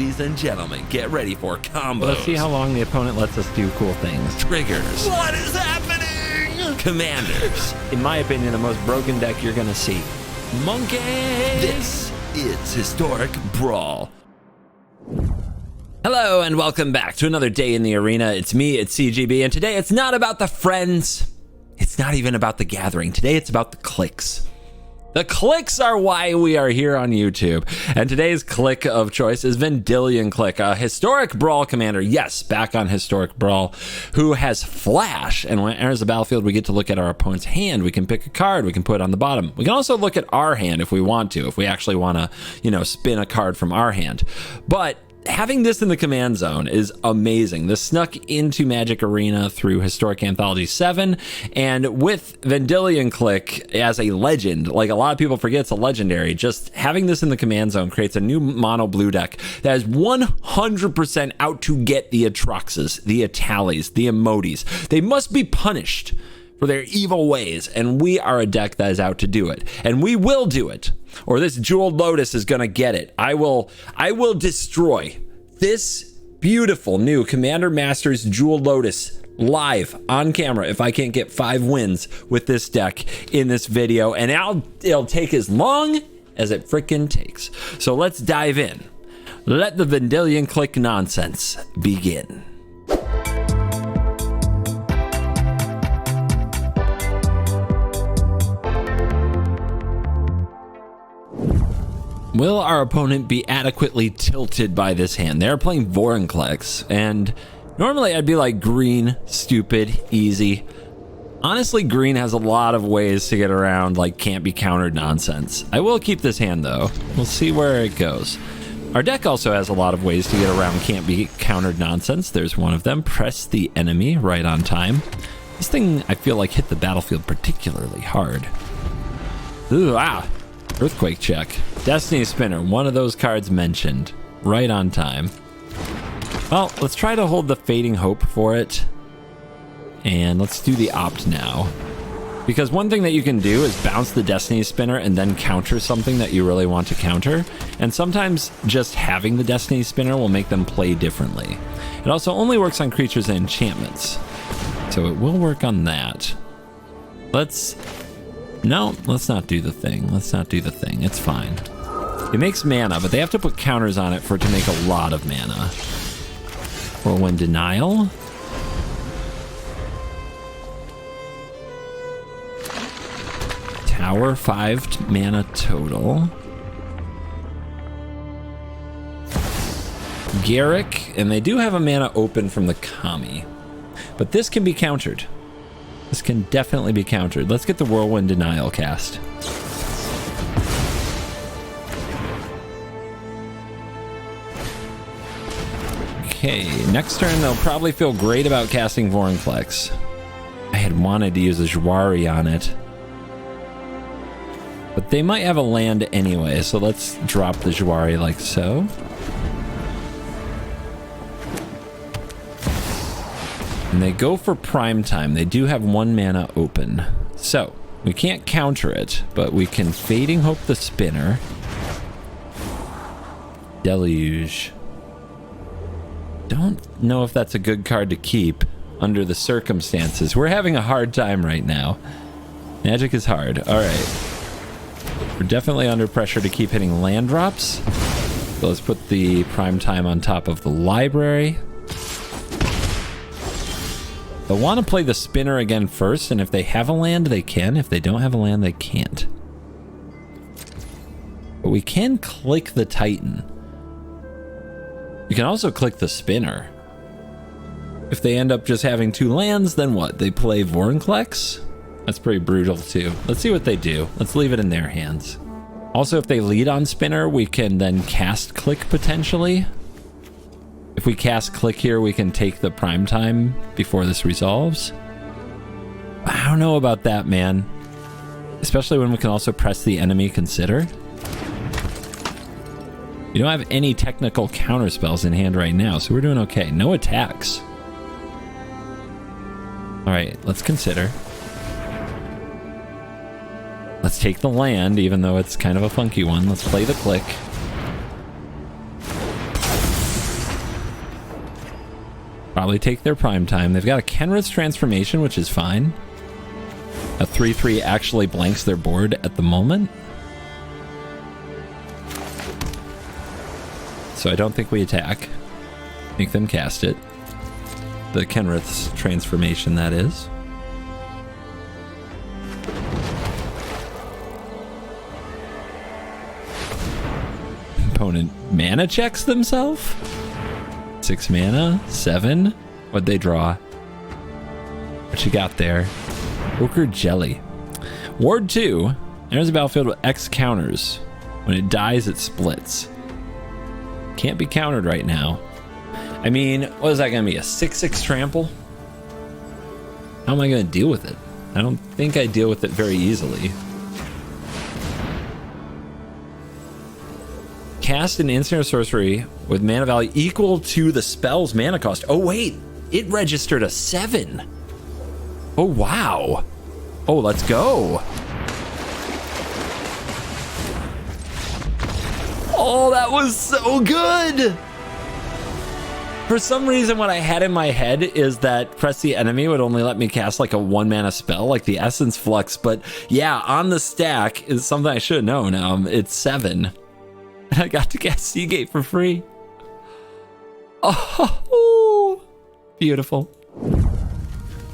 Ladies and gentlemen, get ready for combos. Let's see how long the opponent lets us do cool things. Triggers. What is happening? Commanders. In my opinion, the most broken deck you're gonna see. Monkeys. This is Historic Brawl. Hello and welcome back to another day in the arena. It's me, it's CGB, and today it's not about the friends. It's not even about the gathering. Today it's about the cliques. The cliques are why we are here on YouTube. And today's clique of choice is Vendilion Clique, a historic Brawl commander. Yes, back on historic Brawl, who has Flash. And when it enters the battlefield, we get to look at our opponent's hand. We can pick a card. We can put it on the bottom. We can also look at our hand if we want to, if we actually want to, spin a card from our hand. But having this in the command zone is amazing. This snuck into Magic Arena through Historic Anthology 7, and with Vendilion Clique as a legend, like a lot of people forget it's a legendary, just having this in the command zone creates a new mono blue deck that is 100% out to get the Atroxes, the Atalis, the Emotis. They must be punished for their evil ways, and we are a deck that is out to do it, and we will do it, or this jeweled lotus is gonna get it. I will destroy this beautiful new Commander Masters jeweled lotus live on camera if I can't get 5 wins with this deck in this video, and it'll take as long as it frickin' takes. So let's dive in. Let the Vendilion Clique nonsense begin. Will our opponent be adequately tilted by this hand? They're playing Vorinclex, and normally I'd be like green, stupid, easy. Honestly, green has a lot of ways to get around like can't be countered nonsense. I will keep this hand though. We'll see where it goes. Our deck also has a lot of ways to get around can't be countered nonsense. There's one of them. Press the enemy right on time. This thing I feel like hit the battlefield particularly hard. Ooh, Earthquake check. Destiny Spinner, one of those cards mentioned. Right on time. Well, let's try to hold the Fading Hope for it. And let's do the opt now. Because one thing that you can do is bounce the Destiny Spinner and then counter something that you really want to counter. And sometimes just having the Destiny Spinner will make them play differently. It also only works on creatures and enchantments. So it will work on that. No, let's not do the thing. Let's not do the thing. It's fine. It makes mana, but they have to put counters on it for it to make a lot of mana. Or when denial. Tower, 5 mana total. Garrick, and they do have a mana open from the Kami. But this can be countered. This can definitely be countered. Let's get the Whirlwind Denial cast. Okay, next turn they'll probably feel great about casting Vorinclex. I had wanted to use a Jwari on it. But they might have a land anyway, so let's drop the Jwari like so. And they go for prime time. They do have 1 mana open. So, we can't counter it, but we can Fading Hope the Spinner. Deluge. Don't know if that's a good card to keep under the circumstances. We're having a hard time right now. Magic is hard. Alright. We're definitely under pressure to keep hitting land drops. So let's put the prime time on top of the library. They'll want to play the spinner again first, and if they have a land, they can. If they don't have a land, they can't. But we can click the Titan. You can also click the spinner. If they end up just having 2 lands, then what? They play Vorinclex? That's pretty brutal too. Let's see what they do. Let's leave it in their hands. Also, if they lead on spinner, we can then cast click potentially. If we cast click here, we can take the prime time before this resolves. I don't know about that, man. Especially when we can also press the enemy consider. You don't have any technical counter spells in hand right now, so we're doing okay. No attacks. Alright, let's consider. Let's take the land, even though it's kind of a funky one. Let's play the click. Probably take their prime time. They've got a Kenrith's transformation, which is fine. A 3/3 actually blanks their board at the moment. So I don't think we attack. Make them cast it. The Kenrith's transformation, that is. Opponent mana checks themselves. 6 mana, 7. What'd they draw? What you got there? Ochre Jelly. Ward 2. Enters the battlefield with X counters. When it dies, it splits. Can't be countered right now. I mean, what is that going to be? A 6/6 trample? How am I going to deal with it? I don't think I deal with it very easily. Cast an instant or sorcery with mana value equal to the spell's mana cost. Oh, wait. It registered a 7. Oh, wow. Oh, let's go. Oh, that was so good. For some reason, what I had in my head is that press the enemy would only let me cast like a 1 mana spell, like the Essence Flux. But yeah, on the stack is something I should have known. It's 7. And I got to cast Seagate for free. Oh, beautiful.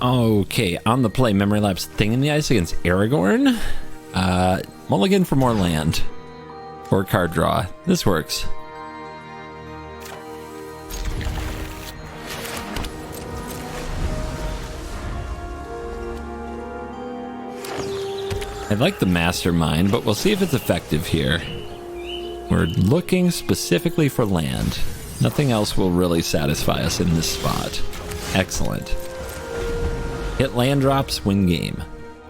Okay, on the play, Memory Lapse Thing in the Ice against Aragorn. Mulligan for more land. Or card draw. This works. I like the Mastermind, but we'll see if it's effective here. We're looking specifically for land. Nothing else will really satisfy us in this spot. Excellent. Hit land drops, win game.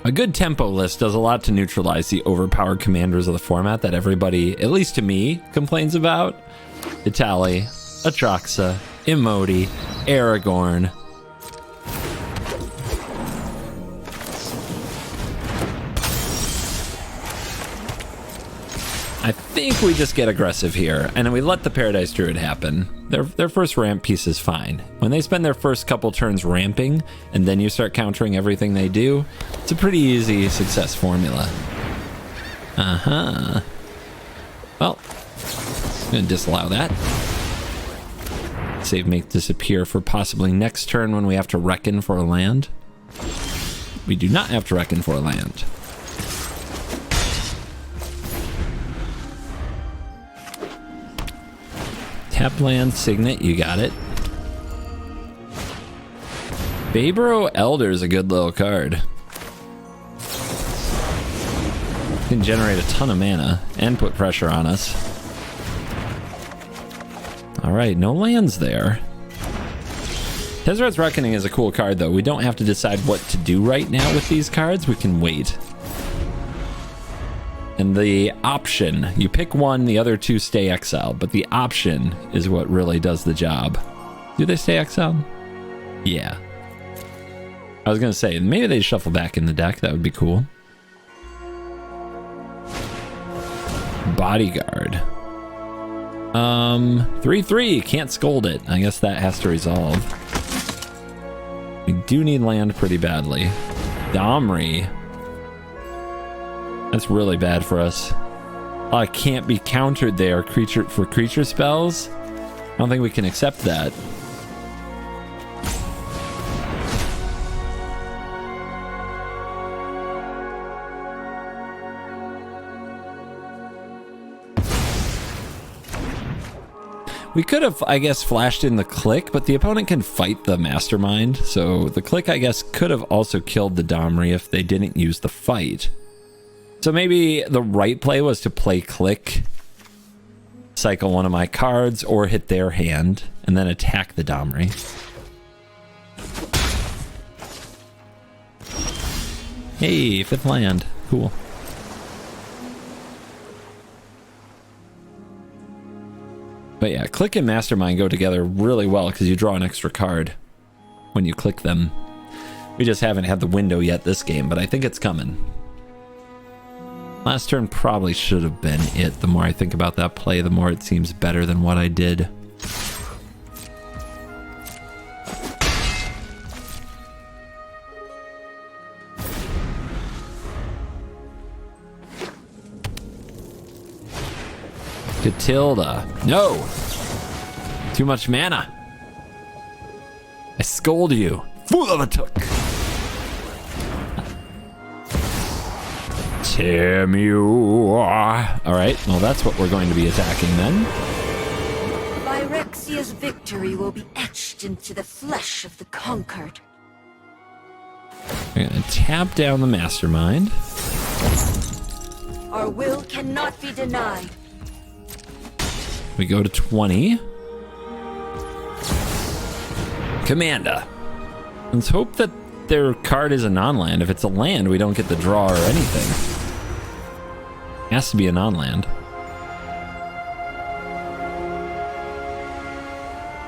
A good tempo list does a lot to neutralize the overpowered commanders of the format that everybody, at least to me, complains about. Itali, Atraxa, Emoti, Aragorn. I think we just get aggressive here, and then we let the Paradise Druid happen. Their first ramp piece is fine. When they spend their first couple turns ramping, and then you start countering everything they do, it's a pretty easy success formula. Well, I'm gonna disallow that. Save make disappear for possibly next turn when we have to reckon for a land. We do not have to reckon for a land. Tap land, Signet, you got it. Babro Elder is a good little card. Can generate a ton of mana and put pressure on us. Alright, no lands there. Tezzeret's Reckoning is a cool card though. We don't have to decide what to do right now with these cards. We can wait. And the option, you pick one, the other two stay exiled, but the option is what really does the job. Do they stay exiled? Yeah. I was gonna say, maybe they shuffle back in the deck, that would be cool. Bodyguard. 3/3, can't scold it. I guess that has to resolve. We do need land pretty badly. Domri. That's really bad for us. Can't be countered there. Creature spells. I don't think we can accept that. We could have, I guess, flashed in the Clique, but the opponent can fight the Mastermind. So the Clique, I guess, could have also killed the Domri if they didn't use the fight. So maybe the right play was to play Clique, cycle one of my cards, or hit their hand, and then attack the Domri. Hey, 5th land. Cool. But yeah, Clique and Mastermind go together really well because you draw an extra card when you click them. We just haven't had the window yet this game, but I think it's coming. Last turn probably should have been it. The more I think about that play, the more it seems better than what I did. Catilda. No! Too much mana. I scold you. Fool of a took. Alright, well that's what we're going to be attacking then. Phyrexia's victory will be etched into the flesh of the conquered. We're going to tap down the Mastermind. Our will cannot be denied. We go to 20. Commander. Let's hope that their card is a non-land. If it's a land, we don't get the draw or anything. It has to be a non-land.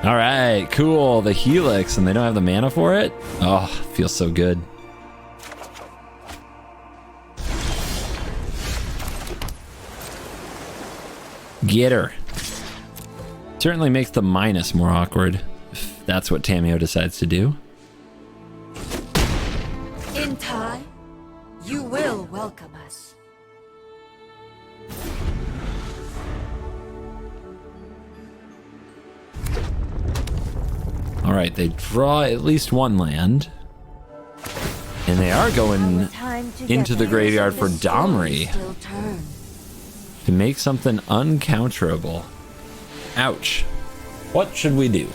All right, cool. The Helix, and they don't have the mana for it? Oh, feels so good. Get her. Certainly makes the minus more awkward, if that's what Tamiyo decides to do. In time, you will welcome us. All right, they draw at least one land. And they are going into the graveyard for Domri to make something uncounterable. Ouch. What should we do?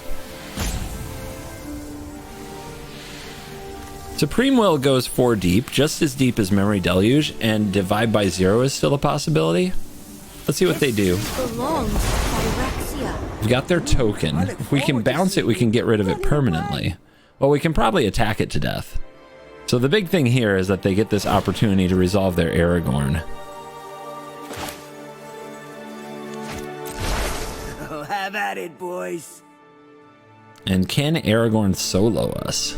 Supreme Will goes 4 deep, just as deep as Memory Deluge, and Divide by 0 is still a possibility. Let's see what they do. We've got their token. If we can bounce it, we can get rid of it permanently. Well, we can probably attack it to death. So the big thing here is that they get this opportunity to resolve their Aragorn. Oh, have at it, boys. And can Aragorn solo us?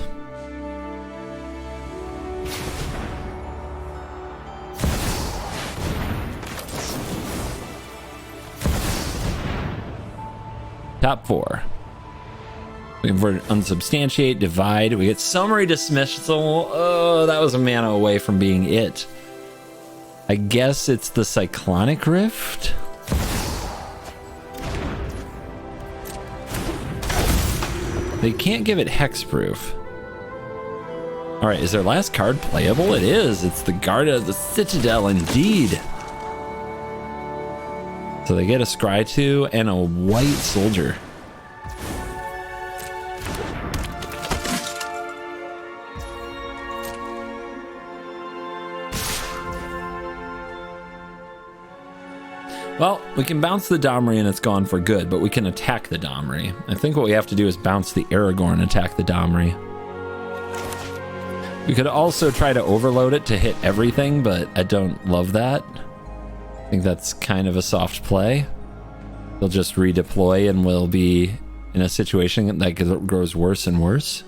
Top 4. We convert Unsubstantiate, Divide. We get Summary Dismissal. Oh, that was a mana away from being it. I guess it's the Cyclonic Rift? They can't give it Hexproof. Alright, is their last card playable? It is. It's the Guard of the Citadel, indeed. So they get a Scry 2 and a White Soldier. Well, we can bounce the Domri and it's gone for good, but we can attack the Domri. I think what we have to do is bounce the Aragorn and attack the Domri. We could also try to overload it to hit everything, but I don't love that. I think that's kind of a soft play. They'll just redeploy and we'll be in a situation that grows worse and worse.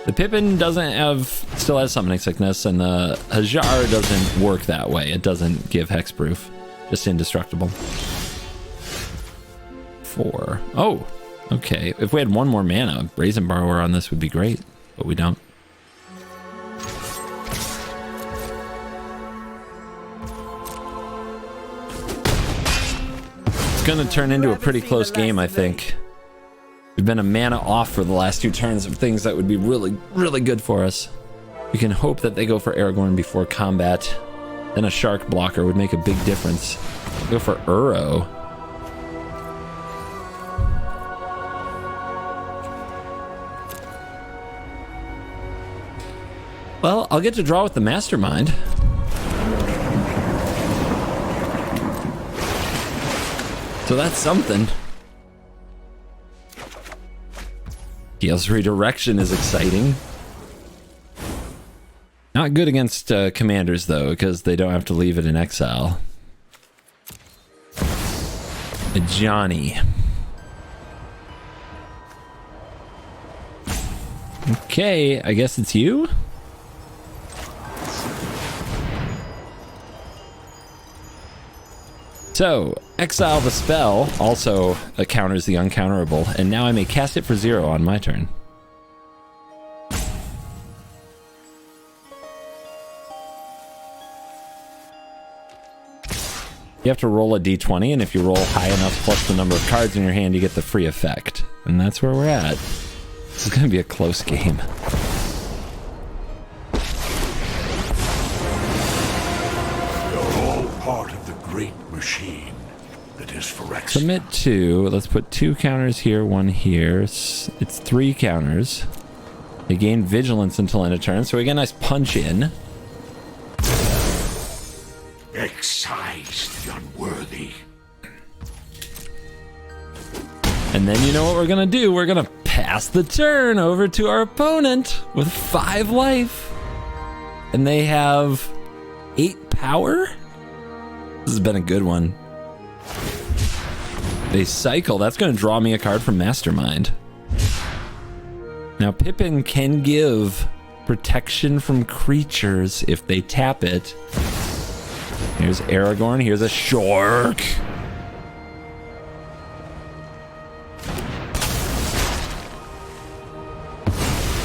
The Pippin still has Summoning Sickness, and the Hajar doesn't work that way. It doesn't give Hexproof, just indestructible. 4. Oh, okay. If we had one more mana, Brazen Borrower on this would be great, but we don't. It's gonna turn into a pretty close game, I think. We've been a mana off for the last 2 turns of things that would be really, really good for us. We can hope that they go for Aragorn before combat. Then a Shark blocker would make a big difference. Go for Uro. Well, I'll get to draw with the Mastermind. So that's something. Gale's Redirection is exciting. Not good against commanders, though, because they don't have to leave it in exile. Johnny. Okay, I guess it's you? So, exile the spell also counters the uncounterable, and now I may cast it for 0 on my turn. You have to roll a d20, and if you roll high enough plus the number of cards in your hand, you get the free effect. And that's where we're at. This is going to be a close game. You're all part of the great machine that is Phyrexian. Submit 2. Let's put 2 counters here, 1 here. It's 3 counters. They gain vigilance until end of turn, so we get a nice punch in. Excise the unworthy. And then you know what we're gonna do? We're gonna pass the turn over to our opponent with 5 life. And they have 8 power? This has been a good one. They cycle. That's gonna draw me a card from Mastermind. Now Pippin can give protection from creatures if they tap it. Here's Aragorn. Here's a shark.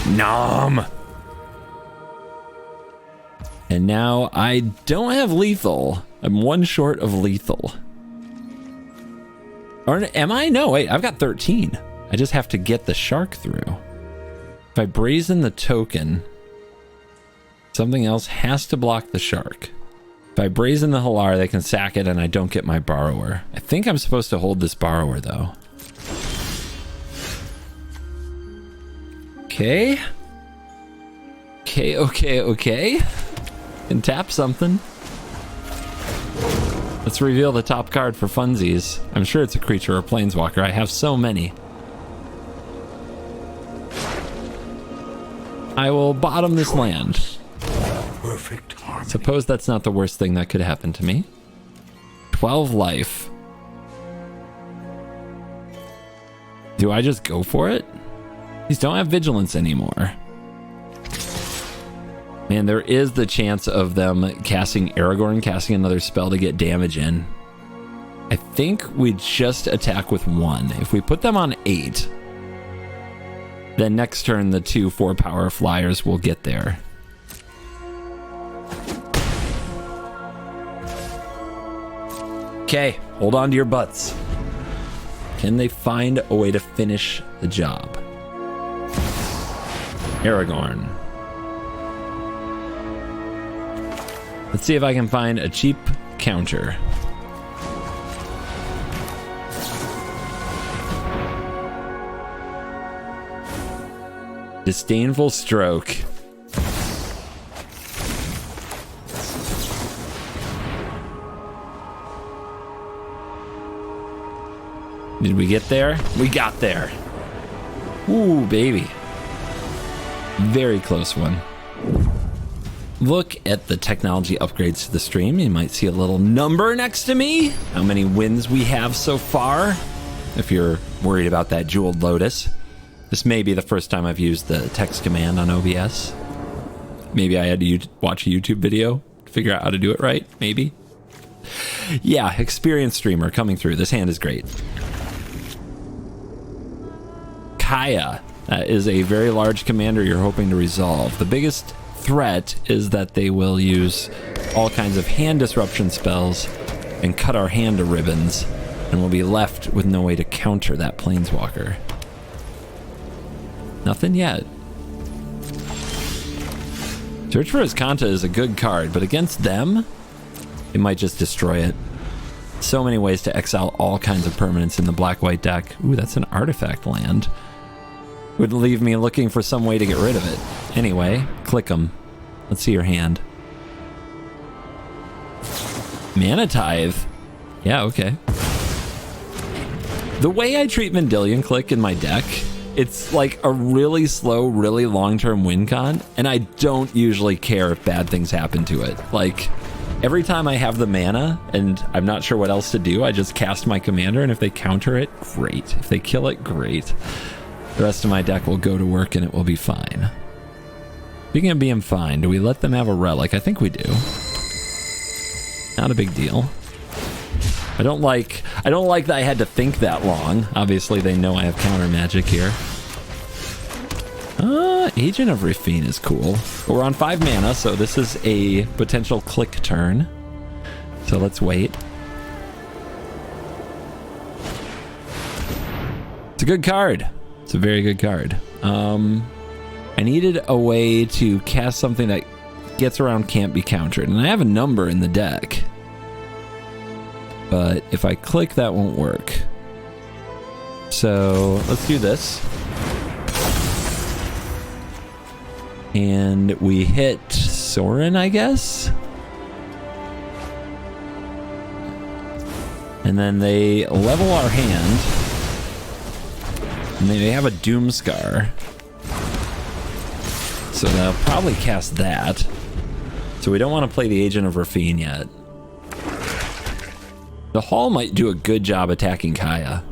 Nom. And now I don't have lethal. I'm 1 short of lethal. Or am I? No, wait, I've got 13. I just have to get the shark through. If I brazen the token, something else has to block the shark. If I brazen the Halar, they can sack it and I don't get my borrower. I think I'm supposed to hold this borrower though. Okay. Okay. Can tap something. Let's reveal the top card for funsies. I'm sure it's a creature or planeswalker. I have so many. I will bottom this land. Perfect harmony. Suppose that's not the worst thing that could happen to me. 12 life. Do I just go for it? These don't have vigilance anymore. Man, there is the chance of them casting Aragorn, casting another spell to get damage in. I think we just attack with 1. If we put them on 8, then next turn the 2 4-power flyers will get there. Okay, hold on to your butts. Can they find a way to finish the job? Aragorn. Let's see if I can find a cheap counter. Disdainful stroke. Did we get there? We got there. Ooh, baby. Very close one. Look at the technology upgrades to the stream. You might see a little number next to me. How many wins we have so far. If you're worried about that jeweled lotus. This may be the first time I've used the text command on OBS. Maybe I had to watch a YouTube video to figure out how to do it right. Maybe. Yeah, experienced streamer coming through. This hand is great. Kaya. That is a very large commander you're hoping to resolve. The biggest threat is that they will use all kinds of hand disruption spells and cut our hand to ribbons, and we'll be left with no way to counter that planeswalker. Nothing yet. Search for Azcanta is a good card, but against them, it might just destroy it. So many ways to exile all kinds of permanents in the black-white deck. Ooh, that's an artifact land. Would leave me looking for some way to get rid of it. Anyway, click them. Let's see your hand. Mana Tithe. Yeah, okay. The way I treat Vendilion Clique in my deck, it's like a really slow, really long-term win con, and I don't usually care if bad things happen to it. Like, every time I have the mana and I'm not sure what else to do, I just cast my commander, and if they counter it, great. If they kill it, great. The rest of my deck will go to work and it will be fine. Speaking of being fine, do we let them have a relic? I think we do. Not a big deal. I don't like that I had to think that long. Obviously they know I have counter magic here. Agent of Rafine is cool. But we're on 5 mana, so this is a potential click turn. So let's wait. It's a good card. It's a very good card. I needed a way to cast something that gets around can't be countered. And I have a number in the deck. But if I click, that won't work. So let's do this. And we hit Sorin, I guess. And then they level our hand. And they have a Doomscar. So they'll probably cast that. So we don't want to play the Agent of Rafine yet. The Hall might do a good job attacking Kaya.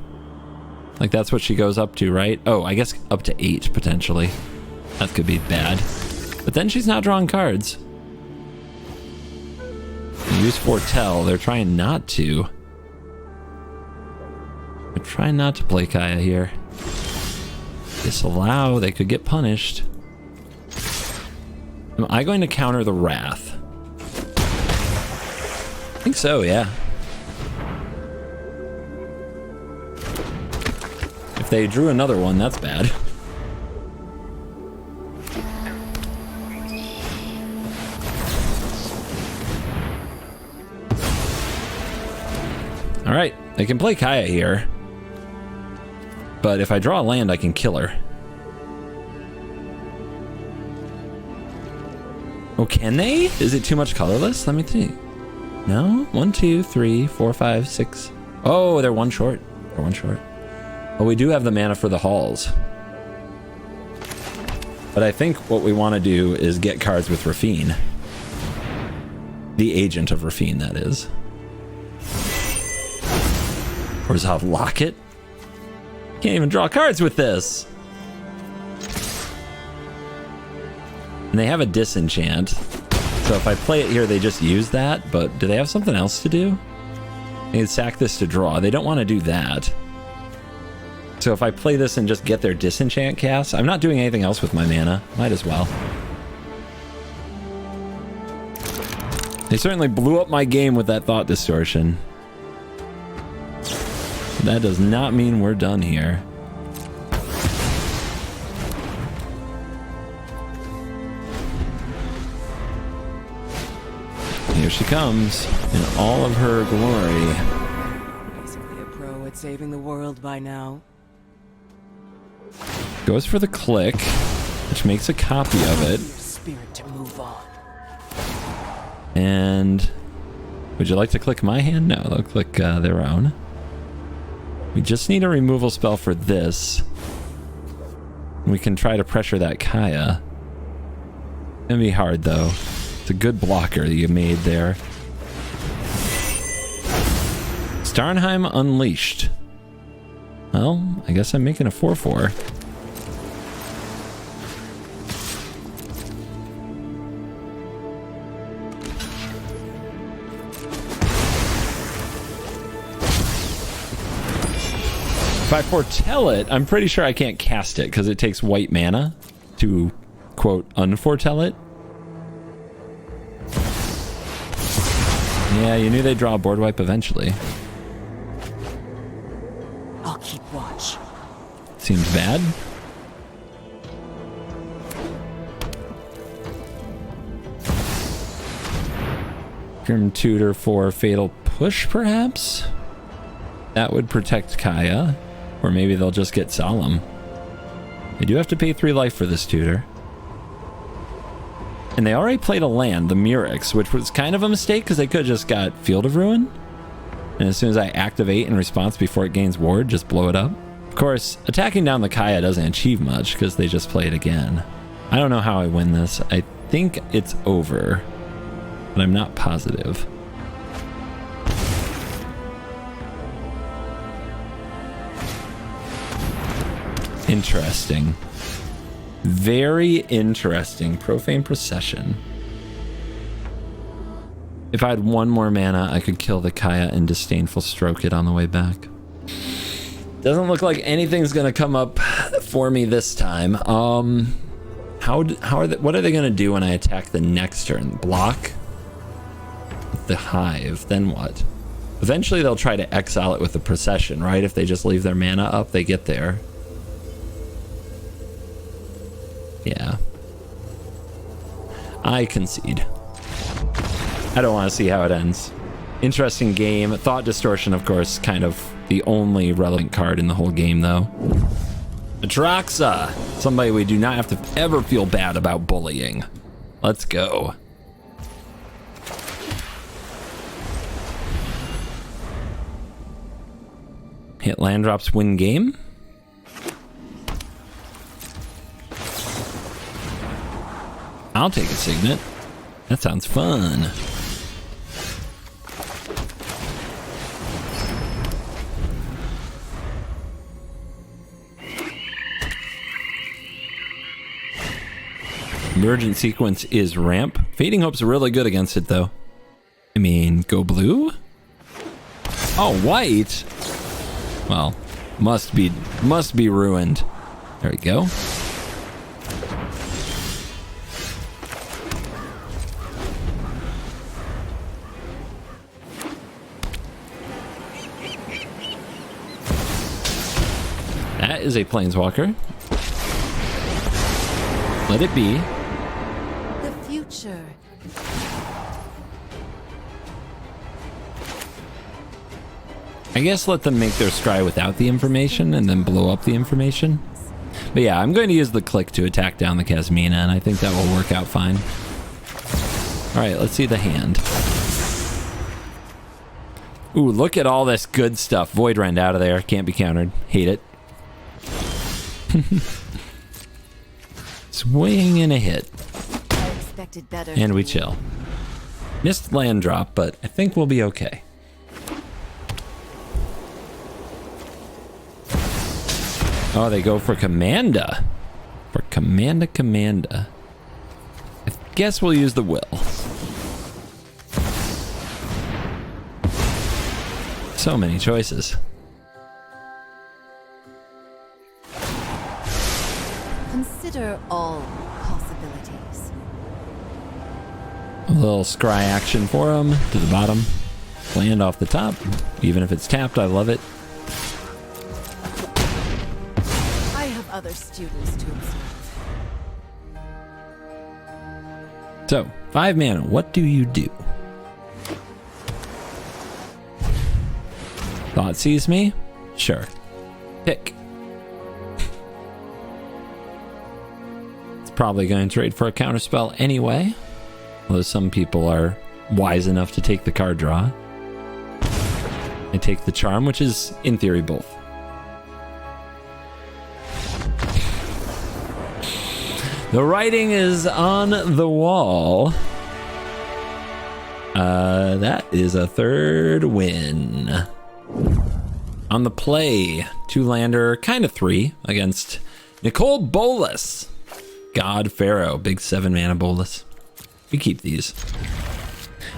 Like that's what she goes up to, right? Oh, I guess up to 8 potentially. That could be bad. But then she's not drawing cards. Use Foretell. They're trying not to. They're trying not to play Kaya here. Disallow. They could get punished. Am I going to counter the Wrath? I think so, yeah. If they drew another one, that's bad. All right, they can play Kaya here. But if I draw a land, I can kill her. Oh, can they? Is it too much colorless? Let me see. No? 1, 2, 3, 4, 5, 6. Oh, they're one short. They're one short. Well, we do have the mana for the Halls. But I think what we want to do is get cards with Rafine. The Agent of Rafine, that is. Or is that Locket? Can't even draw cards with this. And they have a Disenchant. So if I play it here, they just use that. But do they have something else to do? They can sack this to draw. They don't want to do that. So if I play this and just get their Disenchant cast, I'm not doing anything else with my mana. Might as well. They certainly blew up my game with that Thought Distortion. That does not mean we're done here. Here she comes in all of her glory. Basically a pro at saving the world by now. Goes for the Clique, which makes a copy of it. Spirit to move on. And would you like to click my hand? No, they'll click their own. We just need a removal spell for this. We can try to pressure that Kaya. It's gonna be hard though. It's a good blocker that you made there. Starnheim Unleashed. Well, I guess I'm making a 4/4. If I foretell it, I'm pretty sure I can't cast it because it takes white mana to, quote, unforetell it. Yeah, you knew they'd draw a board wipe eventually. I'll keep watch. Seems bad. Grim Tutor for Fatal Push, perhaps? That would protect Kaya. Or maybe they'll just get Solemn. They do have to pay 3 life for this tutor. And they already played a land, the Miirym, which was kind of a mistake because they could have just got Field of Ruin. And as soon as I activate in response before it gains ward, just blow it up. Of course, attacking down the Kaya doesn't achieve much because they just play it again. I don't know how I win this. I think it's over, but I'm not positive. Interesting. Very interesting. Profane Procession. If I had 1 more mana, I could kill the Kaya and Disdainful Stroke it on the way back. Doesn't look like anything's gonna come up for me this time. What are they gonna do when I attack the next turn? Block? The Hive, then what? Eventually they'll try to exile it with the procession, right? If they just leave their mana up, they get there. Yeah. I concede. I don't want to see how it ends. Interesting game. Thought Distortion, of course, kind of the only relevant card in the whole game, though. Kroxa, somebody we do not have to ever feel bad about bullying. Let's go. Hit land drops, win game. I'll take a Signet. That sounds fun. Emergent Sequence is ramp. Fading Hope's really good against it, though. I mean, go blue? Oh, white? Well, must be ruined. There we go. That is a Planeswalker. Let it be. The future. I guess let them make their scry without the information and then blow up the information. But yeah, I'm going to use the click to attack down the Kasmina, and I think that will work out fine. Alright, let's see the hand. Ooh, look at all this good stuff. Void Rend out of there. Can't be countered. Hate it. Swing and a hit. I expected better. And we chill. Missed land drop, but I think we'll be okay. Oh, they go for Commanda. For Commanda. I guess we'll use the will. So many choices. Consider all possibilities. A little scry action for him to the bottom. Land off the top. Even if it's tapped, I love it. I have other students to observe. So, 5 mana. What do you do? Thought sees me? Sure. Pick. It's probably going to trade for a counterspell anyway. Although some people are wise enough to take the card draw. I take the charm, which is, in theory, both. The writing is on the wall. That is a 3rd win. On the play, 2-lander, kind of 3, against Nicol Bolas. God Pharaoh, big 7-mana Bolas. We keep these.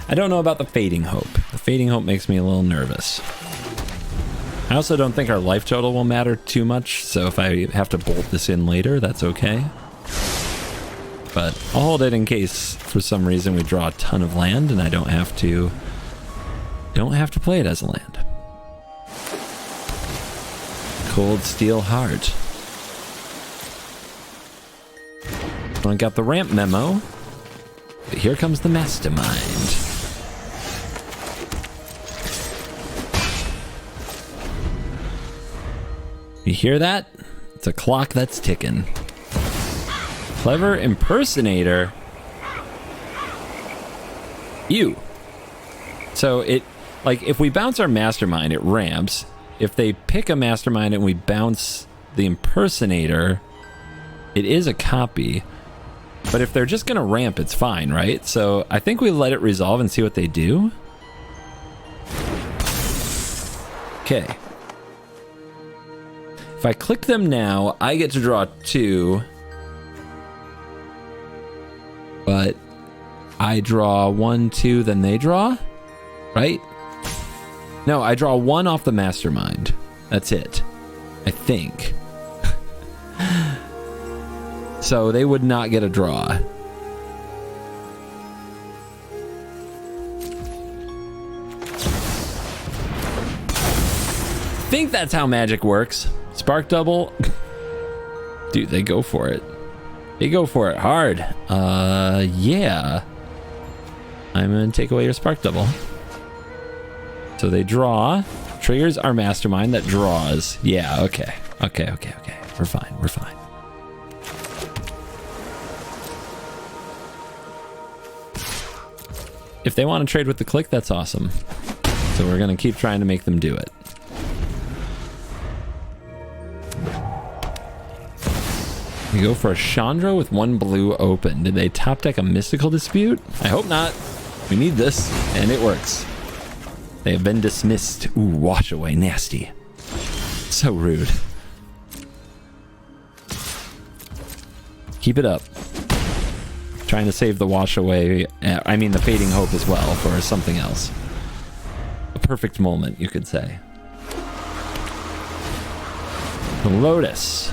I don't know about the Fading Hope. The Fading Hope makes me a little nervous. I also don't think our life total will matter too much, so if I have to bolt this in later, that's okay. But I'll hold it in case for some reason we draw a ton of land and I don't have to play it as a land. Cold Steel Heart. I got the ramp memo, but here comes the mastermind. You hear that? It's a clock that's ticking. Clever Impersonator. You. So it, like, if we bounce our Mastermind, it ramps. If they pick a Mastermind and we bounce the Impersonator, it is a copy. But if they're just gonna ramp, it's fine, right? So I think we let it resolve and see what they do. Okay. If I click them now, I get to draw 2. But I draw 1, 2, then they draw, right? No, I draw 1 off the Mastermind. That's it, I think. So they would not get a draw. think that's how magic works. Spark double. Dude, they go for it. They go for it hard. Yeah. I'm gonna take away your spark double. So they draw. Triggers our mastermind that draws. Yeah, okay. Okay. We're fine. We're fine. If they want to trade with the Clique, that's awesome. So we're going to keep trying to make them do it. We go for a Chandra with 1 blue open. Did they top deck a Mystical Dispute? I hope not. We need this, and it works. They have been dismissed. Ooh, wash away. Nasty. So rude. Keep it up. Trying to save the wash away. I mean, the fading hope as well for something else. A perfect moment, you could say. The Lotus.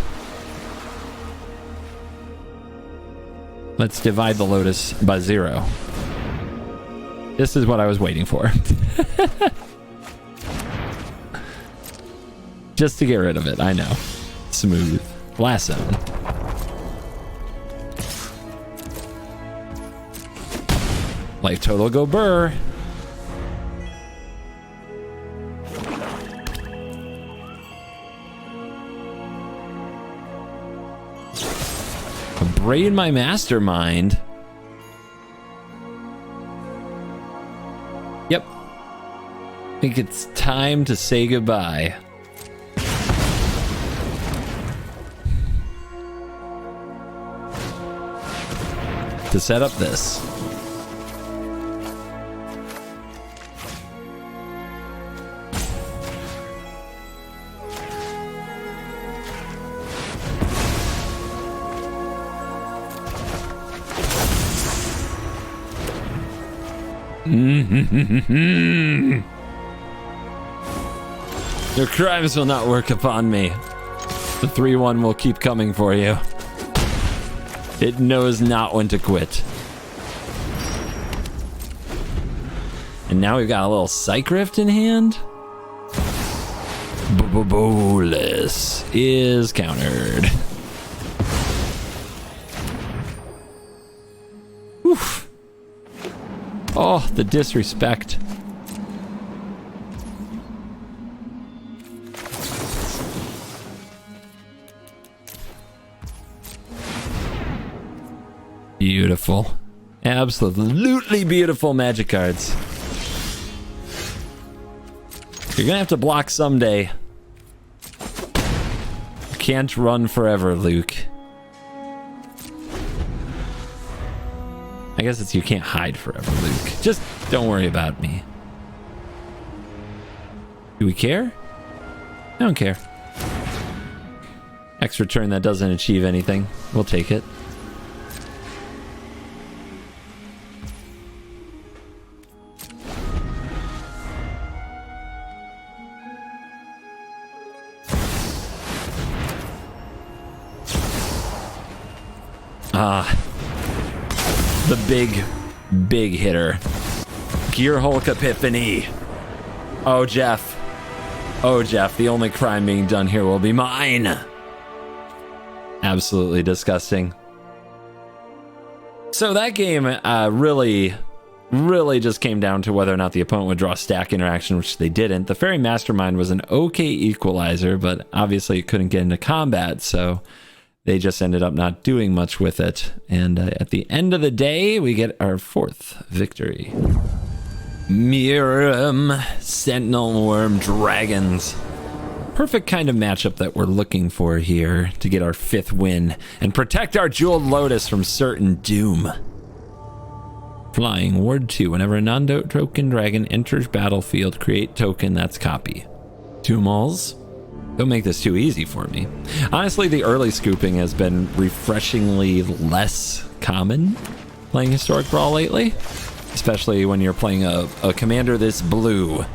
Let's divide the Lotus by 0. This is what I was waiting for. Just to get rid of it, I know. Smooth. Blast Zone. Life total go burr. Braid my mastermind. Yep. I think it's time to say goodbye. To set up this. Your crimes will not work upon me. The 3-1 will keep coming for you. It knows not when to quit. And now we've got a little Psych Rift in hand. Bolas is countered. Oof. Oh, the disrespect. Beautiful. Absolutely beautiful magic cards. You're gonna have to block someday. You can't run forever, Luke. I guess it's you can't hide forever, Luke. Just don't worry about me. Do we care? I don't care. Extra turn that doesn't achieve anything. We'll take it. The big hitter. Gear Hulk Epiphany. Oh, Jeff. Oh, Jeff, the only crime being done here will be mine. Absolutely disgusting. So that game really just came down to whether or not the opponent would draw stack interaction, which they didn't. The Fairy Mastermind was an okay equalizer, but obviously it couldn't get into combat, so they just ended up not doing much with it. And at the end of the day, we get our 4th victory. Miirym, Sentinel Worm Dragons. Perfect kind of matchup that we're looking for here to get our 5th win and protect our Jeweled Lotus from certain doom. Flying, Ward 2. Whenever a non-token dragon enters battlefield, create token that's copy. 2 moles. Don't make this too easy for me. Honestly, the early scooping has been refreshingly less common playing Historic Brawl lately, especially when you're playing a commander this blue.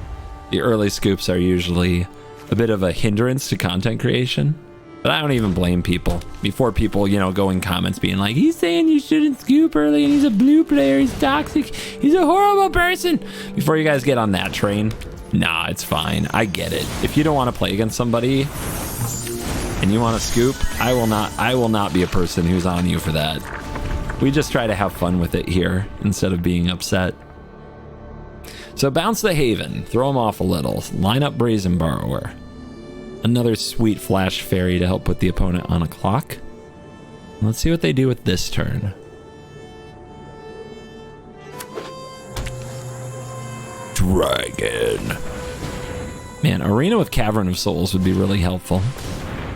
The early scoops are usually a bit of a hindrance to content creation, but I don't even blame people. Before people, go in comments being like, he's saying you shouldn't scoop early and he's a blue player, he's toxic, he's a horrible person. Before you guys get on that train, Nah, it's fine. I get it. If you don't want to play against somebody and you want to scoop, I will not be a person who's on you for that. We just try to have fun with it here instead of being upset. So bounce the Haven, throw him off a little, line up Brazen Borrower. Another sweet flash fairy to help put the opponent on a clock. Let's see what they do with this turn. Dragon. Man, Arena with Cavern of Souls would be really helpful.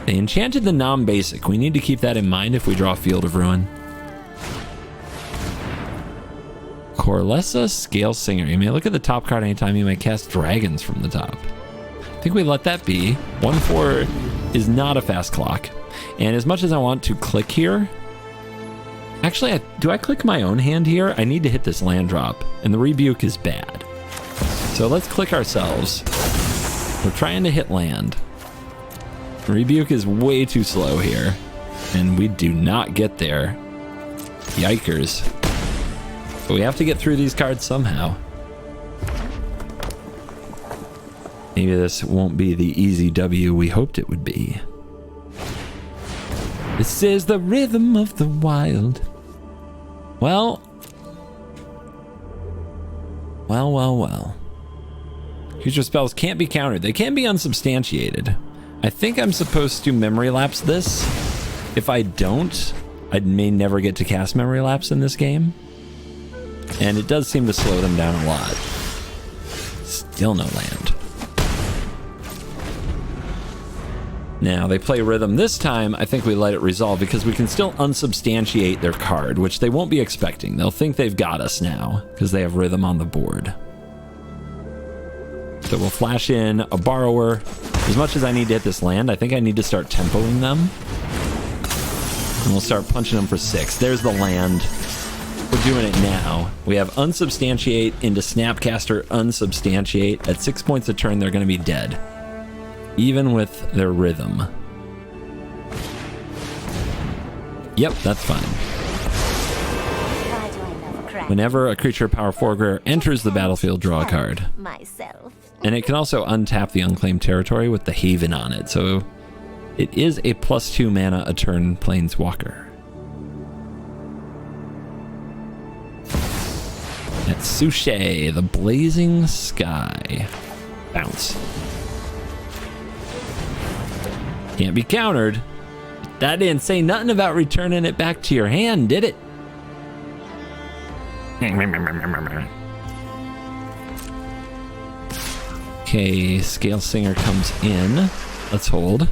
They enchanted the non-basic. We need to keep that in mind if we draw Field of Ruin. Corlessa Scale Singer. You may look at the top card anytime you may cast dragons from the top. I think we let that be. 1/4 is not a fast clock. And as much as I want to click here, actually, do I click my own hand here? I need to hit this land drop, and the Rebuke is bad. So let's click ourselves. We're trying to hit land. Rebuke is way too slow here, and we do not get there. Yikers. But we have to get through these cards somehow. Maybe this won't be the easy W we hoped it would be. This is the rhythm of the wild. Well. Future spells can't be countered. They can be unsubstantiated. I think I'm supposed to memory lapse this. If I don't, I may never get to cast memory lapse in this game. And it does seem to slow them down a lot. Still no land. Now, they play Rhythm this time. I think we let it resolve because we can still unsubstantiate their card, which they won't be expecting. They'll think they've got us now because they have Rhythm on the board. So we'll flash in a Borrower. As much as I need to hit this land, I think I need to start tempoing them. And we'll start punching them for 6. There's the land. We're doing it now. We have Unsubstantiate into Snapcaster Unsubstantiate. At 6 points a turn, they're going to be dead. Even with their Rhythm. Yep, that's fine. Whenever a creature power 4 enters the battlefield, draw a card. Myself. And it can also untap the unclaimed territory with the Haven on it. So it is a +2 mana a turn planeswalker. That's Suche, the Blazing Sky. Bounce. Can't be countered. That didn't say nothing about returning it back to your hand, did it? Okay, Scale Singer comes in. Let's hold.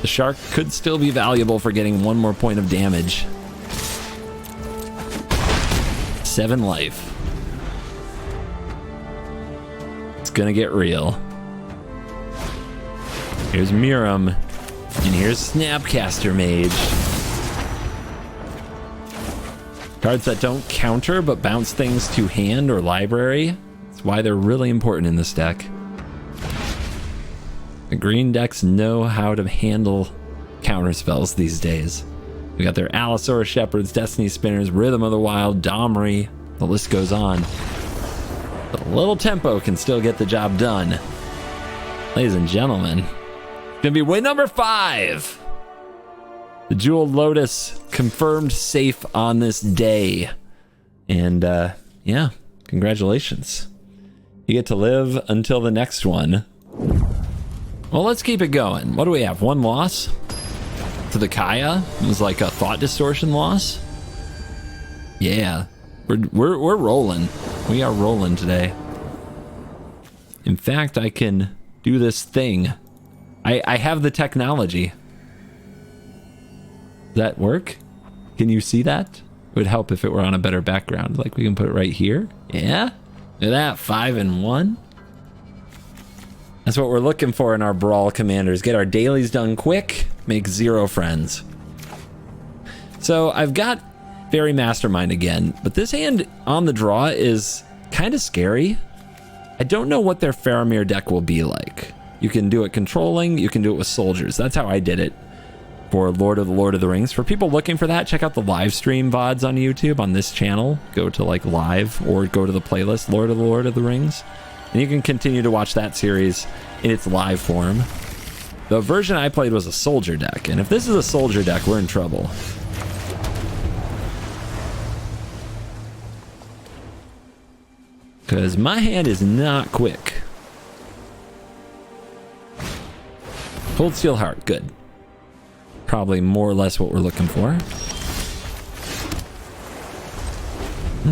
The shark could still be valuable for getting 1 more point of damage. 7 life. It's gonna get real. Here's Miirym, and here's Snapcaster Mage. Cards that don't counter but bounce things to hand or library. That's why they're really important in this deck. The green decks know how to handle counter spells these days. We got their Allosaurus Shepherds, Destiny Spinners, Rhythm of the Wild, Domri. The list goes on. But a little tempo can still get the job done. Ladies and gentlemen, gonna be win number 5. The Jeweled Lotus confirmed safe on this day. And yeah, congratulations. You get to live until the next one. Well, let's keep it going. What do we have? 1 loss to the Kaya. It was like a thought distortion loss. Yeah, we're rolling. We are rolling today. In fact, I can do this thing. I have the technology. Does that work? Can you see that? It would help if it were on a better background. Like we can put it right here. Yeah. Look at that. 5 and 1. That's what we're looking for in our Brawl commanders. Get our dailies done quick. Make 0 friends. So I've got Fairy Mastermind again. But this hand on the draw is kind of scary. I don't know what their Faramir deck will be like. You can do it controlling, you can do it with soldiers. That's how I did it for Lord of the Rings. For people looking for that, check out the live stream VODs on YouTube on this channel. Go to like live or go to the playlist Lord of the Rings. And you can continue to watch that series in its live form. The version I played was a soldier deck, and if this is a soldier deck, we're in trouble. Because my hand is not quick. Cold Steel Heart, good. Probably more or less what we're looking for.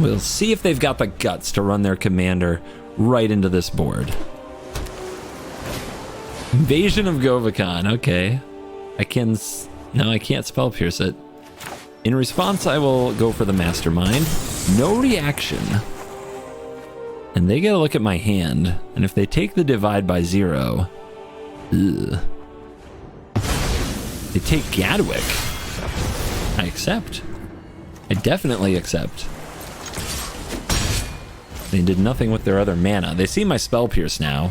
We'll see if they've got the guts to run their commander right into this board. Invasion of Govicon, okay. No, I can't Spell Pierce it. In response, I will go for the Mastermind. No reaction. And they get a look at my hand. And if they take the Divide by 0... Ugh. They take Gadwick. I accept. I definitely accept. They did nothing with their other mana. They see my Spell Pierce now.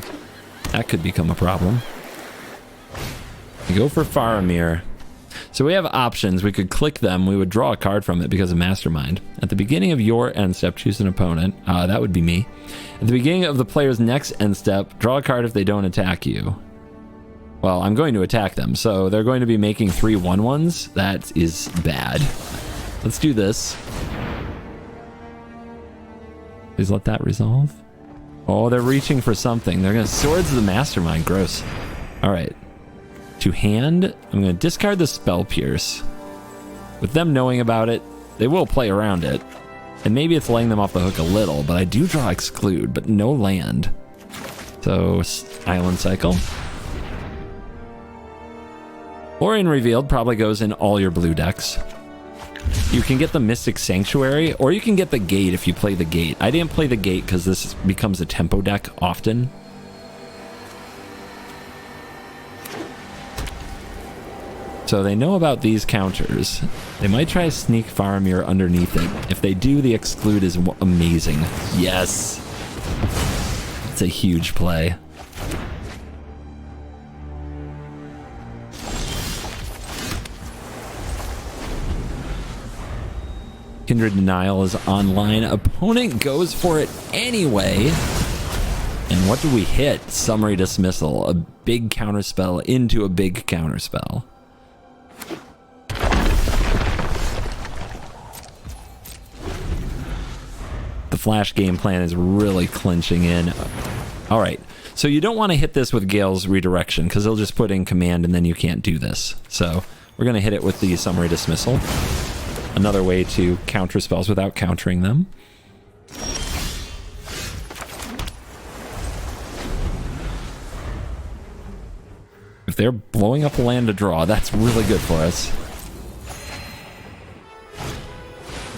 That could become a problem. We go for Faramir. So we have options. We could click them. We would draw a card from it because of Mastermind. At the beginning of your end step, choose an opponent. That would be me. At the beginning of the player's next end step, draw a card if they don't attack you. Well, I'm going to attack them, so they're going to be making 3 1/1s. That is bad. Let's do this. Please let that resolve. Oh, they're reaching for something. They're going to Swords of the Mastermind. Gross. All right. To hand, I'm going to discard the Spell Pierce. With them knowing about it, they will play around it. And maybe it's laying them off the hook a little, but I do draw Exclude, but no land. So, Island Cycle. Lorien Revealed probably goes in all your blue decks. You can get the Mystic Sanctuary, or you can get the Gate if you play the Gate. I didn't play the Gate because this becomes a tempo deck often. So they know about these counters. They might try to sneak Faramir underneath it. If they do, the Exclude is amazing. Yes! It's a huge play. Kindred Denial is online. Opponent goes for it anyway. And what do we hit? Summary Dismissal. A big counterspell into a big counterspell. The Flash game plan is really clinching in. All right. So you don't want to hit this with Gale's Redirection because they'll just put in command and then you can't do this. So we're going to hit it with the Summary Dismissal. Another way to counter spells without countering them. If they're blowing up a land to draw, that's really good for us.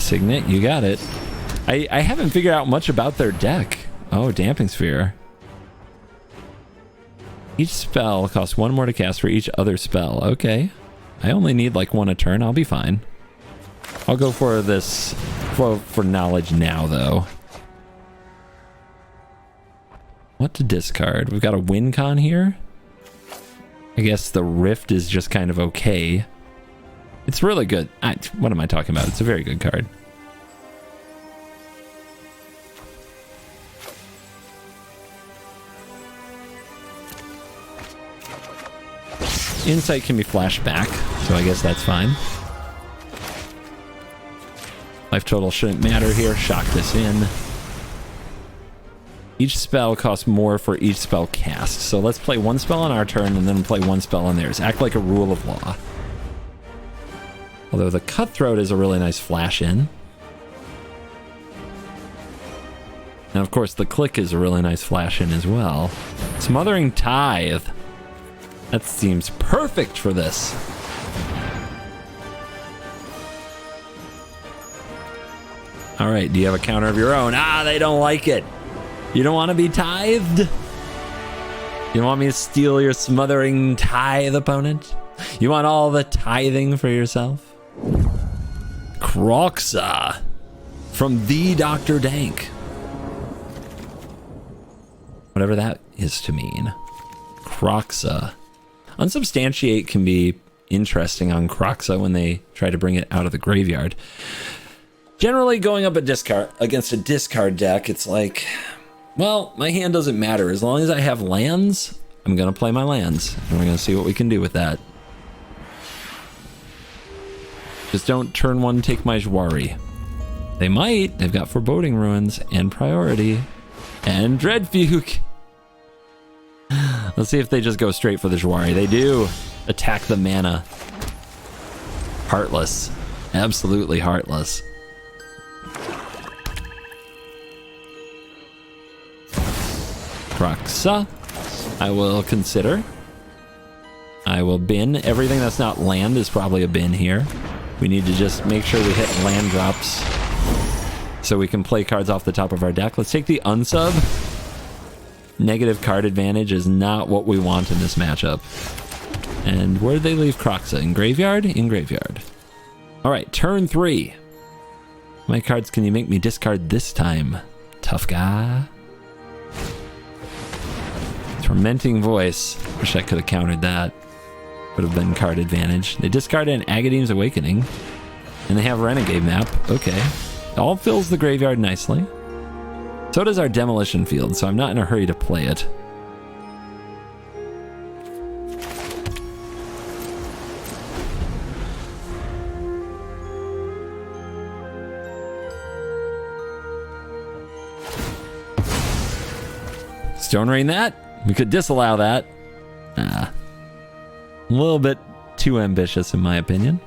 Signet, you got it. I haven't figured out much about their deck. Oh, Damping Sphere. Each spell costs 1 more to cast for each other spell. Okay. I only need like 1 a turn. I'll be fine. I'll go for this for knowledge now, though. What to discard? We've got a win con here. I guess the Rift is just kind of okay. It's really good. What am I talking about? It's a very good card. Insight can be flashed back, so I guess that's fine. Life total shouldn't matter here. Shock this in. Each spell costs more for each spell cast. So let's play 1 spell on our turn and then play 1 spell on theirs. Act like a rule of law. Although the Cutthroat is a really nice flash in. And of course the Clique is a really nice flash in as well. Smothering Tithe. That seems perfect for this. All right, do you have a counter of your own? They don't like it. You don't want to be tithed? You want me to steal your Smothering Tithe, opponent? You want all the tithing for yourself? Kroxa from the Dr. Dank. Whatever that is to mean. Kroxa. Unsubstantiate can be interesting on Kroxa when they try to bring it out of the graveyard. Generally, going up a discard against a discard deck, it's like, Well, my hand doesn't matter. As long as I have lands, I'm going to play my lands. And we're going to see what we can do with that. Just don't turn one, take my Jwari. They might. They've got Foreboding Ruins and Priority and Dreadfuge. Let's see if they just go straight for the Jwari. They do. Attack the mana. Heartless. Absolutely heartless. Kroxa. I will consider. I will bin. Everything that's not land is probably a bin here. We need to just make sure we hit land drops so we can play cards off the top of our deck. Let's take the unsub. Negative card advantage is not what we want in this matchup. And where did they leave Kroxa? In graveyard? In graveyard. All right, turn 3. How many cards can you make me discard this time? Tough guy. Tormenting Voice. Wish I could have countered that. Would have been card advantage. They discarded an Agadeem's Awakening. And they have Renegade Map. Okay. All fills the graveyard nicely. So does our Demolition Field, so I'm not in a hurry to play it. Stone Rain that? We could disallow that. A little bit too ambitious in my opinion.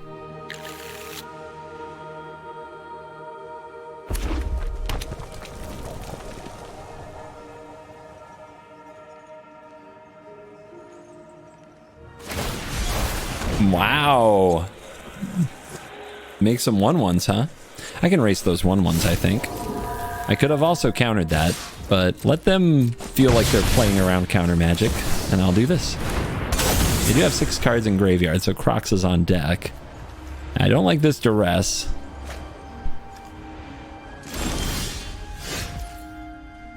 Wow. Make some 1/1s, huh? I can race those 1/1s, I think. I could have also countered that, but let them feel like they're playing around counter magic, and I'll do this. They do have 6 cards in graveyard, so Kroxa's on deck. I don't like this duress.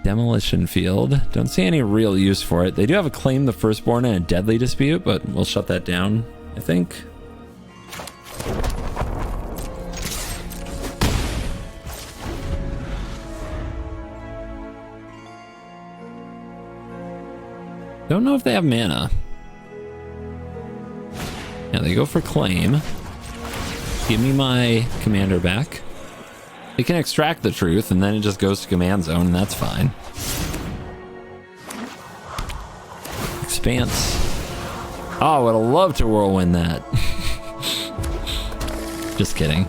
Demolition Field. Don't see any real use for it. They do have a Claim the Firstborn and a Deadly Dispute, but we'll shut that down, I think. Don't know if they have mana. Yeah, they go for Claim. Give me my commander back. They can extract the Truth, and then it just goes to Command Zone, and that's fine. Expanse. Oh, I would have loved to Whirlwind that. Just kidding.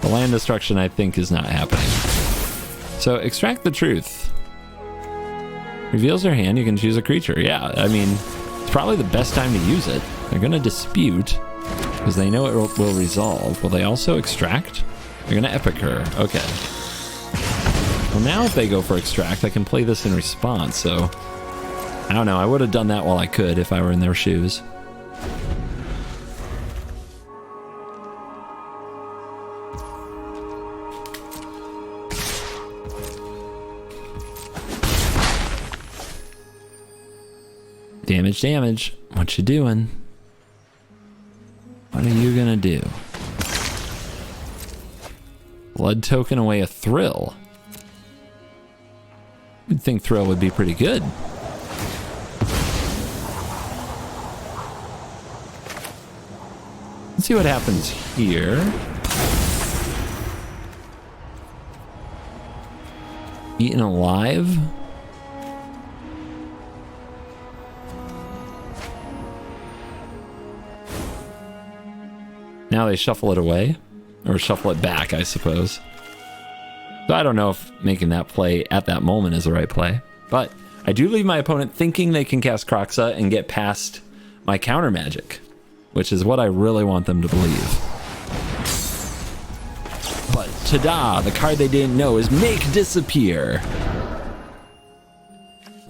The land destruction, I think, is not happening. So, extract the Truth. Reveals their hand, you can choose a creature. Yeah, I mean, it's probably the best time to use it. They're going to dispute, because they know it will resolve. Will they also extract? They're going to Epic her. Okay. Well, now if they go for extract, I can play this in response, so... I don't know, I would have done that while I could if I were in their shoes. Damage, damage. What you doing? What are you gonna do? Blood token away a Thrill. You'd think Thrill would be pretty good. Let's see what happens here. Eaten alive. Now they shuffle it away, or shuffle it back, I suppose. So I don't know if making that play at that moment is the right play, but I do leave my opponent thinking they can cast Kroxa and get past my counter magic, which is what I really want them to believe. But ta-da, the card they didn't know is Make Disappear.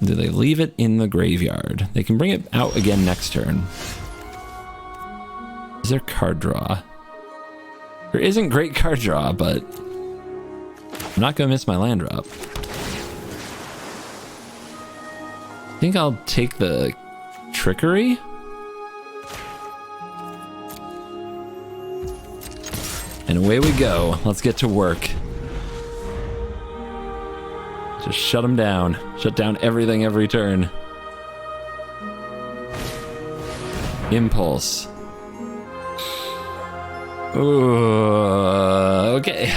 Do they leave it in the graveyard? They can bring it out again next turn. Is there card draw? There isn't great card draw, but I'm not gonna miss my land drop. I think I'll take the Trickery. And away we go. Let's get to work. Just shut them down. Shut down everything every turn. Impulse. Ooh, okay.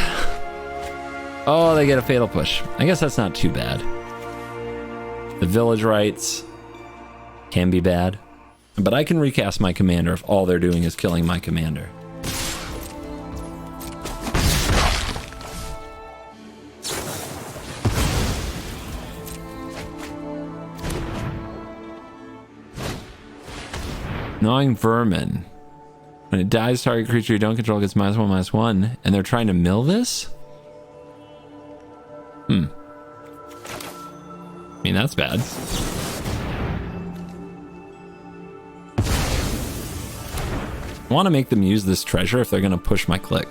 Oh, they get a fatal push. I guess that's not too bad. The village rights can be bad, but I can recast my commander if all they're doing is killing my commander. Gnawing Vermin. When it dies, target creature you don't control gets -1/-1, and they're trying to mill this? I mean, that's bad. I want to make them use this treasure if they're going to push my click.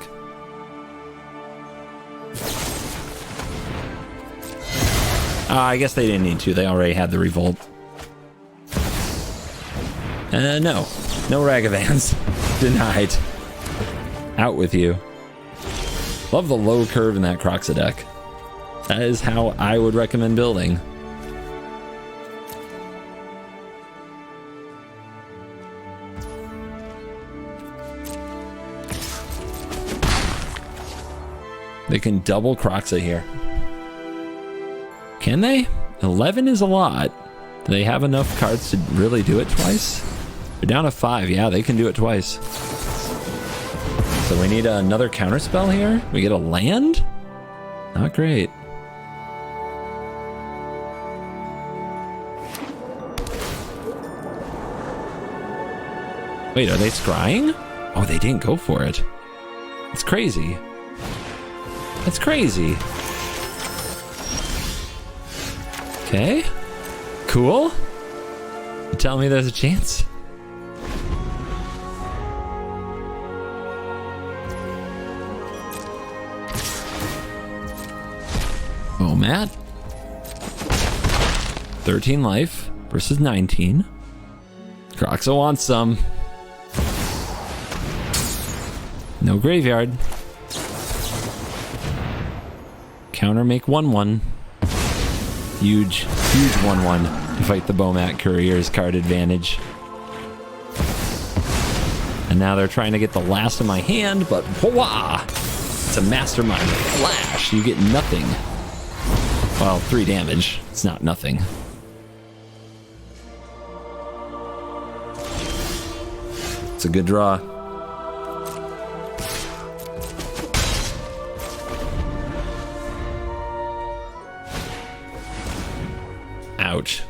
I guess they didn't need to. They already had the revolt. No. No Ragavans. Denied. Out with you. Love the low curve in that Kroxa deck. That is how I would recommend building. They can double Kroxa here. Can they? 11 is a lot. Do they have enough cards to really do it twice? They're down to 5. Yeah, they can do it twice. So we need another counterspell here. We get a land? Not great. Wait, are they scrying? Oh, they didn't go for it. It's crazy. It's crazy. Okay. Cool. You tell me there's a chance? Oh, Matt. 13 life versus 19. Kroxa wants some. No graveyard. Counter make 1/1. Huge 1/1 to fight the Bomat Courier's card advantage. And now they're trying to get the last of my hand, but voila! It's a Mastermind Flash. You get nothing. Well, 3 damage. It's not nothing. It's a good draw. Ouch.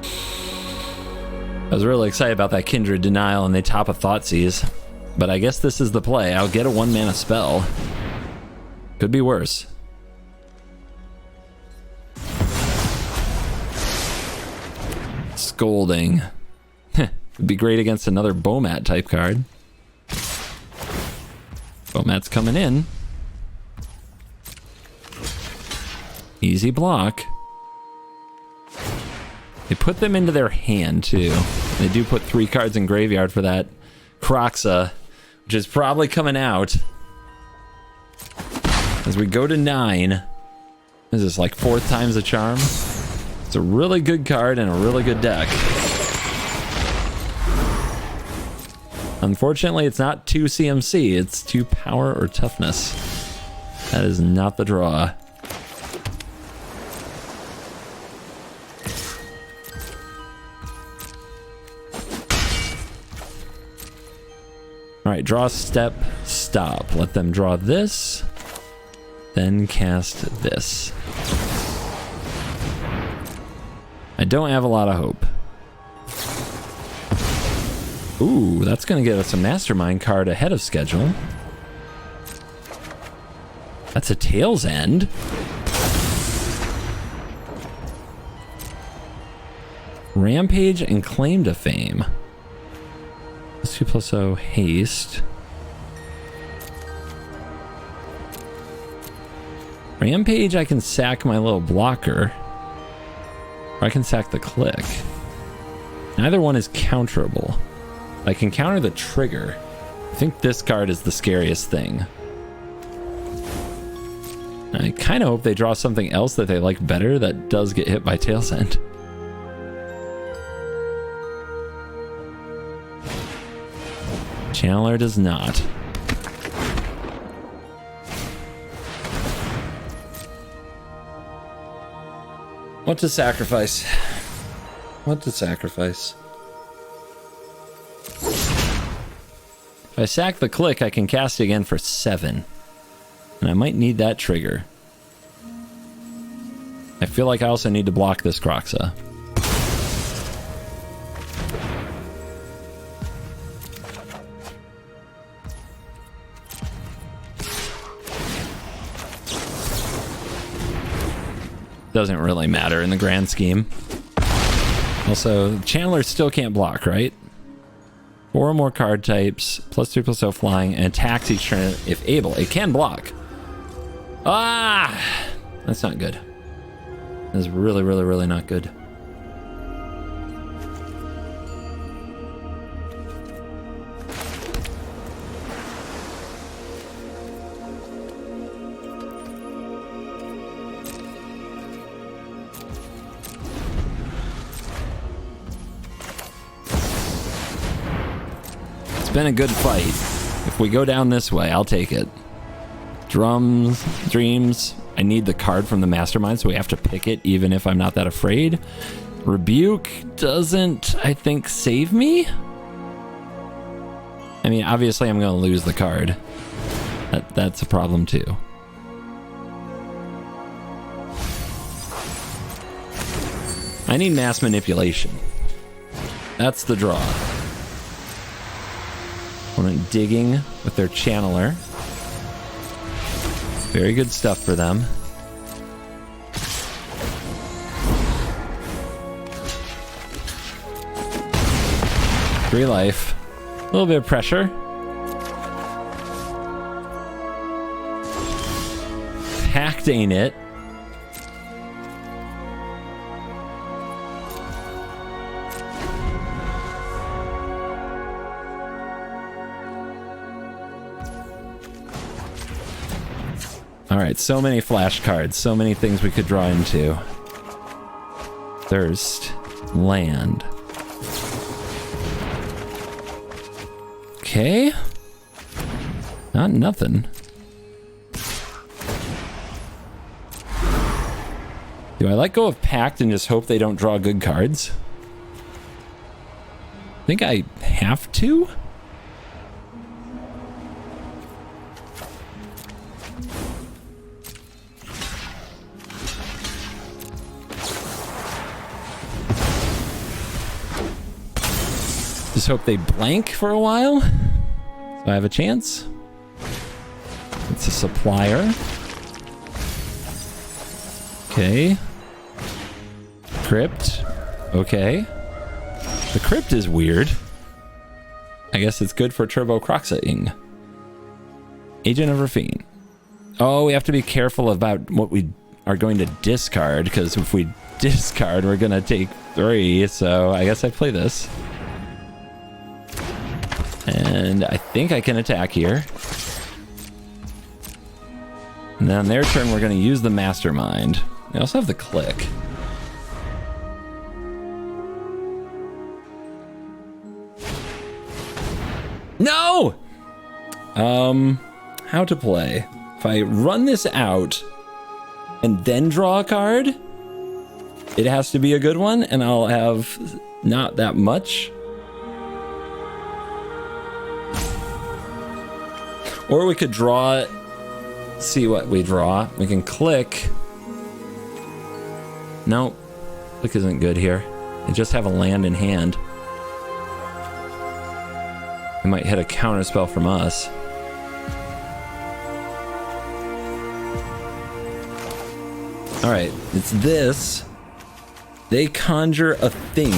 I was really excited about that Kindred Denial and they top a Thoughtseize. But I guess this is the play. I'll get a 1-mana spell. Could be worse. Scolding. Would be great against another Bomat type card. Bomat's coming in. Easy block. They put them into their hand too. They do put 3 cards in graveyard for that Kroxa, which is probably coming out. As we go to 9. Is this like 4th time's a charm? It's a really good card and a really good deck. Unfortunately, it's not 2 CMC, it's 2 power or toughness. That is not the draw. Alright, draw, step, stop. Let them draw this, then cast this. I don't have a lot of hope. Ooh, that's going to get us a Mastermind card ahead of schedule. That's a Tail's End. Rampage and Claim to Fame. 2+0 haste. Rampage, I can sack my little blocker. Or I can sack the click. Neither one is counterable. I can counter the trigger. I think this card is the scariest thing. I kind of hope they draw something else that they like better that does get hit by Tail's End. Channeler does not. What to sacrifice? What to sacrifice? If I sack the Clique, I can cast it again for 7. And I might need that trigger. I feel like I also need to block this Kroxa. Doesn't really matter in the grand scheme. Also, Chandler still can't block, right? 4 more card types, +3/+0 flying, and attacks each turn if able. It can block. Ah! That's not good. That's really, really, really not good. It's been a good fight. If we go down this way, I'll take it. Drums, Dreams. I need the card from the Mastermind, so we have to pick it even if I'm not that afraid. Rebuke doesn't, I think, save me? I mean, obviously I'm going to lose the card. That's a problem too. I need Mass Manipulation. That's the draw. Opponent digging with their Channeler. Very good stuff for them. Free life. A little bit of pressure. Packed ain't it. All right, so many flash cards, so many things we could draw into. Thirst, land. Okay. Not nothing. Do I let go of Pact and just hope they don't draw good cards? I think I have to. Just hope they blank for a while, so I have a chance. It's a supplier. Okay. Crypt. Okay. The Crypt is weird. I guess it's good for Turbo Kroxa-ing. Agent of Rafine. Oh, we have to be careful about what we are going to discard, because if we discard, we're going to take 3, so I guess I play this. And I think I can attack here. And then on their turn, we're going to use the Mastermind. We also have the Clique. No! How to play. If I run this out and then draw a card, it has to be a good one, and I'll have not that much. Or we could draw, see what we draw. We can click. Nope. Click isn't good here. They just have a land in hand. They might hit a counter spell from us. Alright, it's this. They conjure a thing.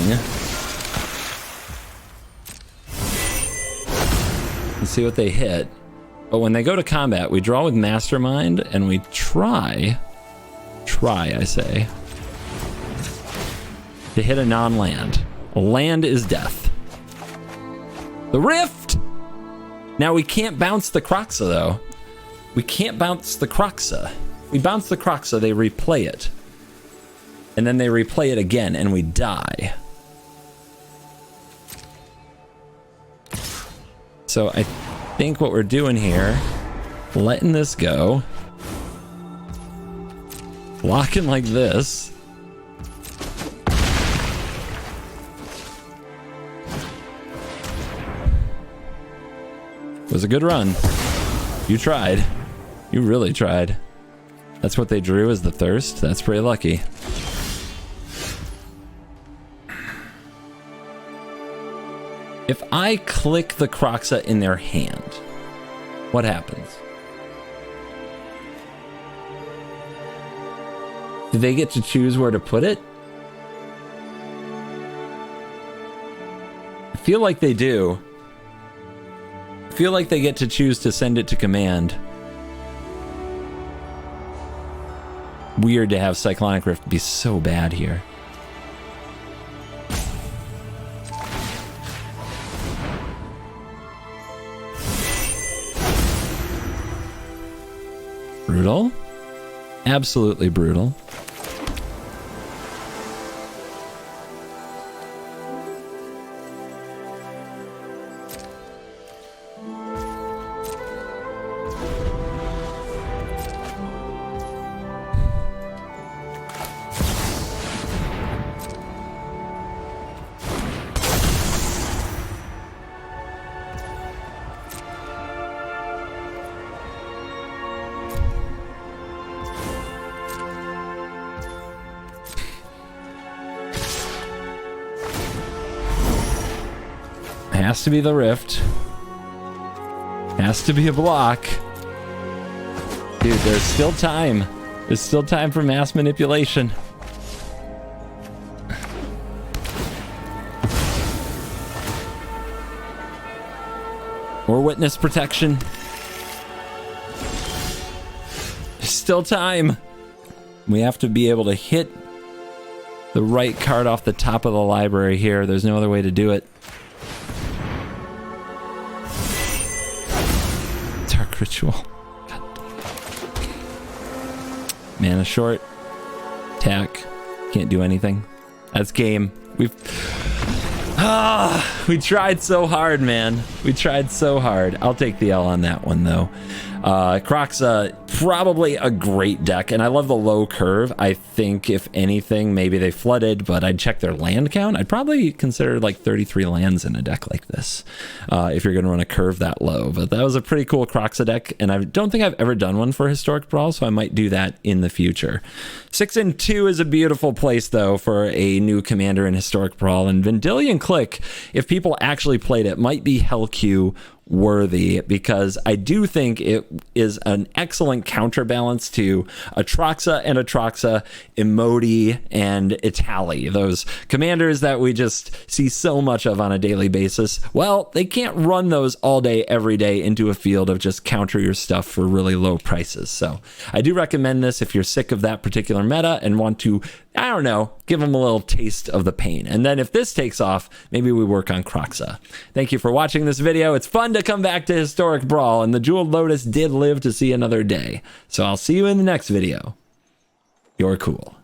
Let's see what they hit. But when they go to combat, we draw with Mastermind, and we try, I say, to hit a non-land. A land is death. The Rift! Now we can't bounce the Kroxa, though. We can't bounce the Kroxa. We bounce the Kroxa, they replay it. And then they replay it again, and we die. So I think what we're doing here, letting this go. Blocking like this. It was a good run. You tried. You really tried. That's what they drew as the thirst. That's pretty lucky. If I click the Kroxa in their hand, what happens? Do they get to choose where to put it? I feel like they do. I feel like they get to choose to send it to command. Weird to have Cyclonic Rift be so bad here. Brutal. Absolutely brutal. Has to be the rift. Has to be a block. Dude, there's still time. There's still time for mass manipulation. Or witness protection. There's still time. We have to be able to hit the right card off the top of the library here. There's no other way to do it. Ritual. Mana short. Attack. Can't do anything. That's game. We tried so hard, man. We tried so hard. I'll take the L on that one, though. Kroxa, probably a great deck, and I love the low curve. I think, if anything, maybe they flooded, but I'd check their land count. I'd probably consider like 33 lands in a deck like this, if you're going to run a curve that low. But that was a pretty cool Kroxa deck, and I don't think I've ever done one for Historic Brawl, so I might do that in the future. 6-2 is a beautiful place, though, for a new commander in Historic Brawl, and Vendilion Clique, if people actually played it, might be Hell Q worthy, because I do think it is an excellent counterbalance to Atraxa and Atraxa, Emoti, and Itali. Those commanders that we just see so much of on a daily basis. Well, they can't run those all day, every day into a field of just counter your stuff for really low prices. So I do recommend this if you're sick of that particular meta and want to, I don't know, give them a little taste of the pain. And then if this takes off, maybe we work on Kroxa. Thank you for watching this video. It's fun to come back to Historic Brawl, and the Jeweled Lotus did live to see another day. So I'll see you in the next video. You're cool.